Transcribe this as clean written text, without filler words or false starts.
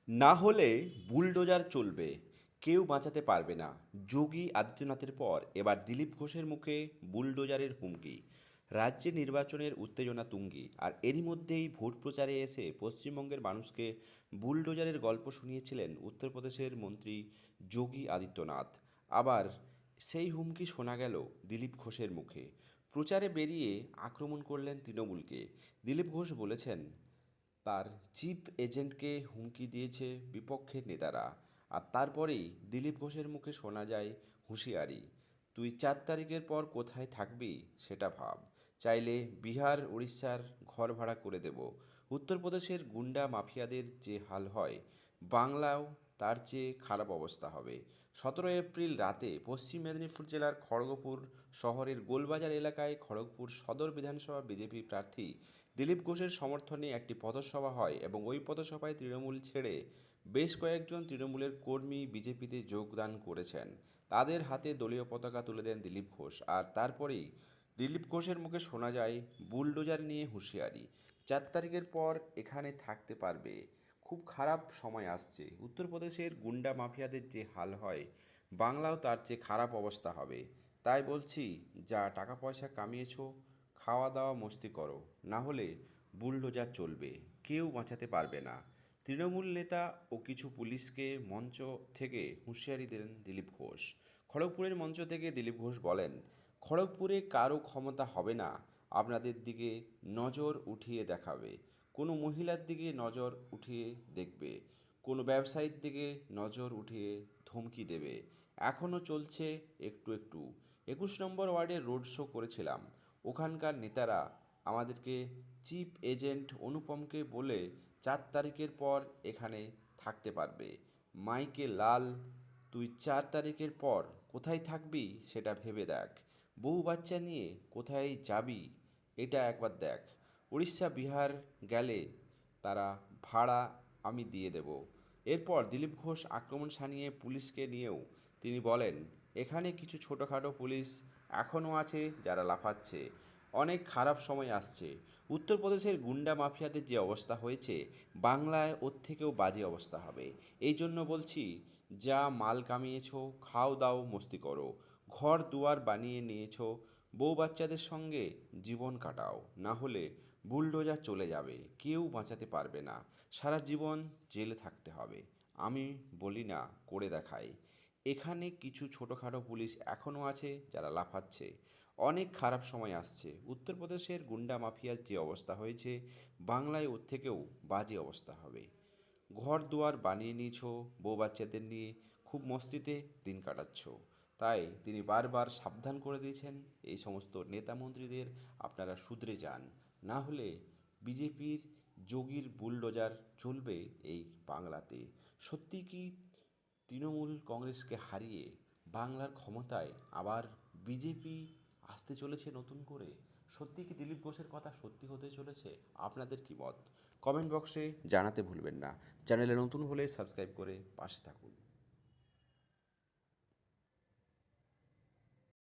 না হলে বুলডোজার চলবে, কেউ বাঁচাতে পারবে না। যোগী আদিত্যনাথের পর এবার দিলীপ ঘোষের মুখে বুলডোজারের হুমকি। রাজ্যে নির্বাচনের উত্তেজনা তুঙ্গে, আর এরই মধ্যেই ভোট প্রচারে এসে পশ্চিমবঙ্গের মানুষকে বুলডোজারের গল্প শুনিয়েছিলেন উত্তরপ্রদেশের মন্ত্রী যোগী আদিত্যনাথ। আবার সেই হুমকি শোনা গেল দিলীপ ঘোষের মুখে। প্রচারে বেরিয়ে আক্রমণ করলেন তৃণমূলকে। দিলীপ ঘোষ বলেছেন, তার চিফ এজেন্টকে হুমকি দিয়েছে বিপক্ষের নেতারা। আর তারপরেই দিলীপ ঘোষের মুখে শোনা যায় হুঁশিয়ারি, তুই 4 তারিখের পর কোথায় থাকবি সেটা ভাব, চাইলে বিহার উড়িষ্যার ঘর ভাড়া করে দেব। উত্তরপ্রদেশের গুন্ডা মাফিয়াদের যে হাল হয়, বাংলাও তার চেয়ে খারাপ অবস্থা হবে। 17 এপ্রিল রাতে পশ্চিম মেদিনীপুর জেলার খড়গপুর শহরের গোলবাজার এলাকায় খড়গপুর সদর বিধানসভা বিজেপি প্রার্থী দিলীপ ঘোষের সমর্থনে একটি পথসভা হয় এবং ওই পথসভায় তৃণমূল ছেড়ে বেশ কয়েকজন তৃণমূলের কর্মী বিজেপিতে যোগদান করেছেন। তাদের হাতে দলীয় পতাকা তুলে দেন দিলীপ ঘোষ, আর তারপরেই দিলীপ ঘোষের মুখে শোনা যায় বুলডোজার নিয়ে হুঁশিয়ারি, 4 তারিখের পর এখানে থাকতে পারবে। খুব খারাপ সময় আসছে, উত্তরপ্রদেশের গুন্ডা মাফিয়াদের যে হাল হয়, বাংলাও তার চেয়ে খারাপ অবস্থা হবে। তাই বলছি, যা টাকা পয়সা কামিয়েছো, খাওয়া দাওয়া মস্তি করো, না হলে বুলডোজার চলবে, কেউ বাঁচাতে পারবে না। তৃণমূল নেতা ও কিছু পুলিশকে মঞ্চ থেকে হুঁশিয়ারি দিলেন দিলীপ ঘোষ। খড়গপুরের মঞ্চ থেকে দিলীপ ঘোষ বলেন, খড়গপুরে কারো ক্ষমতা হবে না আপনাদের দিকে নজর উঠিয়ে দেখাবে, কোনো মহিলার দিকে নজর উঠিয়ে দেখবে, কোনো ব্যবসায়ীর দিকে নজর উঠিয়ে ধমকি দেবে। এখনও চলছে একটু একটু। 21 নম্বর ওয়ার্ডে রোড শো করেছিলাম, ওখানকার নেতারা আমাদেরকে চিফ এজেন্ট অনুপমকে বলে 4 তারিখের পর এখানে থাকতে পারবে। মাইকে লাল, তুই 4 তারিখের পর কোথায় থাকবি সেটা ভেবে দেখ, বউ বাচ্চা নিয়ে কোথায় যাবি এটা একবার দেখ। উড়িষ্যা বিহার গেলে তারা ভাড়া আমি দিয়ে দেব। এরপর দিলীপ ঘোষ আক্রমণ শানিয়ে পুলিশকে নিয়েও তিনি বলেন, এখানে কিছু ছোটোখাটো পুলিশ এখনও আছে যারা লাফাচ্ছে। অনেক খারাপ সময় আসছে, উত্তরপ্রদেশের গুন্ডা মাফিয়াদের যে অবস্থা হয়েছে, বাংলায় ওর থেকেও বাজে অবস্থা হবে। এই জন্য বলছি, যা মাল কামিয়েছো খাও দাও মস্তি করো, ঘর দুয়ার বানিয়ে নিয়েছো, বউ বাচ্চাদের সঙ্গে জীবন কাটাও, না হলে বুলডোজার চলে যাবে, কেউ বাঁচাতে পারবে না, সারা জীবন জেলে থাকতে হবে। আমি বলি না, করে দেখাই। এখানে কিছু ছোটোখাটো পুলিশ এখনও আছে যারা লাফাচ্ছে। অনেক খারাপ সময় আসছে, উত্তরপ্রদেশের গুন্ডা মাফিয়ার যে অবস্থা হয়েছে, বাংলায় ওর থেকেও বাজে অবস্থা হবে। ঘর দুয়ার বানিয়ে নিয়েছো, বউ বাচ্চাদের নিয়ে খুব মস্তিতে দিন কাটাচ্ছ। তাই তিনি বারবার সাবধান করে দিয়েছেন এই সমস্ত নেতা মন্ত্রীদের, আপনারা শুধরে যান, না হলে বিজেপির যোগীর বুলডোজার চলবে এই বাংলাতে। সত্যি কি তৃণমূল কংগ্রেসকে হারিয়ে বাংলার ক্ষমতায় আবার বিজেপি আসতে চলেছে নতুন করে? সত্যি কি দিলীপ ঘোষের কথা সত্যি হতে চলেছে? আপনাদের কি মত? কমেন্ট বক্সে জানাতে ভুলবেন না। চ্যানেলে নতুন হলে সাবস্ক্রাইব করে পাশে থাকুন।